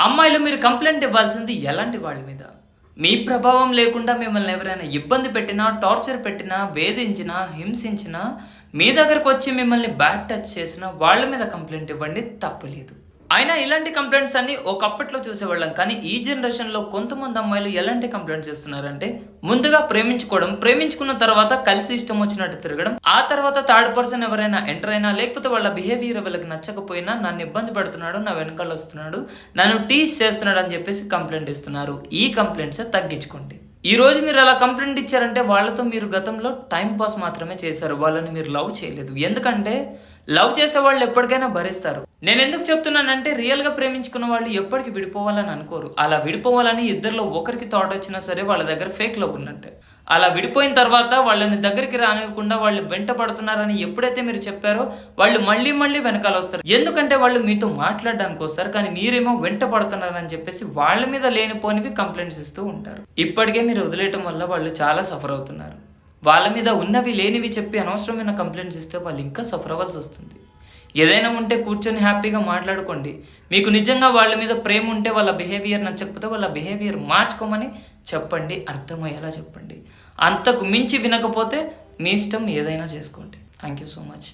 అమ్మాయిలు మీరు కంప్లైంట్ ఇవ్వాల్సింది ఎలాంటి వాళ్ళ మీద? మీ ప్రభావం లేకుండా మిమ్మల్ని ఎవరైనా ఇబ్బంది పెట్టినా, టార్చర్ పెట్టినా, వేధించినా, హింసించినా, మీ దగ్గరకొచ్చి మిమ్మల్ని బ్యాడ్ టచ్ చేసినా వాళ్ళ మీద కంప్లైంట్ ఇవ్వండి, తప్పులేదు. అయినా ఇలాంటి కంప్లైంట్స్ అన్ని ఒకప్పట్లో చూసేవాళ్ళం. కానీ ఈ జనరేషన్‌లో కొంతమంది అమ్మాయిలు ఎలాంటి కంప్లైంట్స్ ఇస్తున్నారంటే, ముందుగా ప్రేమించుకోవడం, ప్రేమించుకున్న తర్వాత కలిసి ఇష్టం వచ్చినట్టు తిరగడం, ఆ తర్వాత థర్డ్ పర్సన్ ఎవరైనా ఎంటర్ అయినా, లేకపోతే వాళ్ళ బిహేవియర్ వీళ్ళకి నచ్చకపోయినా, నన్ను ఇబ్బంది పెడుతున్నాడు, నా వెనకాల వస్తున్నాడు, నన్ను టీజ్ చేస్తున్నాడు అని చెప్పేసి కంప్లైంట్ ఇస్తున్నారు. ఈ కంప్లైంట్స్ తగ్గించుకోండి. ఈ రోజు మీరు అలా కంప్లైంట్ ఇచ్చారంటే వాళ్ళతో మీరు గతంలో టైం పాస్ మాత్రమే చేశారు. వాళ్ళని మీరు లవ్ చేయలేదు. ఎందుకంటే లవ్ చేసే వాళ్ళు ఎప్పటికైనా భరిస్తారు. నేను ఎందుకు చెప్తున్నానంటే రియల్గా ప్రేమించుకున్న వాళ్ళు ఎప్పటికీ విడిపోవాలని అనుకోరు. అలా విడిపోవాలని ఇద్దరిలో ఒకరికి థాట్ వచ్చినా సరే వాళ్ళ దగ్గర ఫేక్ లవ్ ఉన్నట్టే. అలా విడిపోయిన తర్వాత వాళ్ళని దగ్గరికి రానివ్వకుండా వాళ్ళు వెంట పడుతున్నారని ఎప్పుడైతే మీరు చెప్పారో వాళ్ళు మళ్ళీ మళ్ళీ వెనకాల వస్తారు. ఎందుకంటే వాళ్ళు మీతో మాట్లాడడానికి వస్తారు, కానీ మీరేమో వెంట పడుతున్నారని చెప్పేసి వాళ్ళ మీద లేనిపోనివి కంప్లైంట్స్ ఇస్తూ ఉంటారు. ఇప్పటికే మీరు వదిలేయటం వల్ల వాళ్ళు చాలా సఫర్ అవుతున్నారు. వాళ్ళ మీద ఉన్నవి లేనివి చెప్పి అనవసరమైన కంప్లైంట్స్ ఇస్తే వాళ్ళు ఇంకా సఫర్ అవ్వాల్సి వస్తుంది. ఏదైనా ఉంటే కూర్చొని హ్యాపీగా మాట్లాడుకోండి. మీకు నిజంగా వాళ్ళ మీద ప్రేమ ఉంటే, వాళ్ళ బిహేవియర్ నచ్చకపోతే వాళ్ళ బిహేవియర్ మార్చుకోమని చెప్పండి, అర్థమయ్యేలా చెప్పండి. అంతకు మించి వినకపోతే మీ ఇష్టం, ఏదైనా చేసుకోండి. Thank you so much.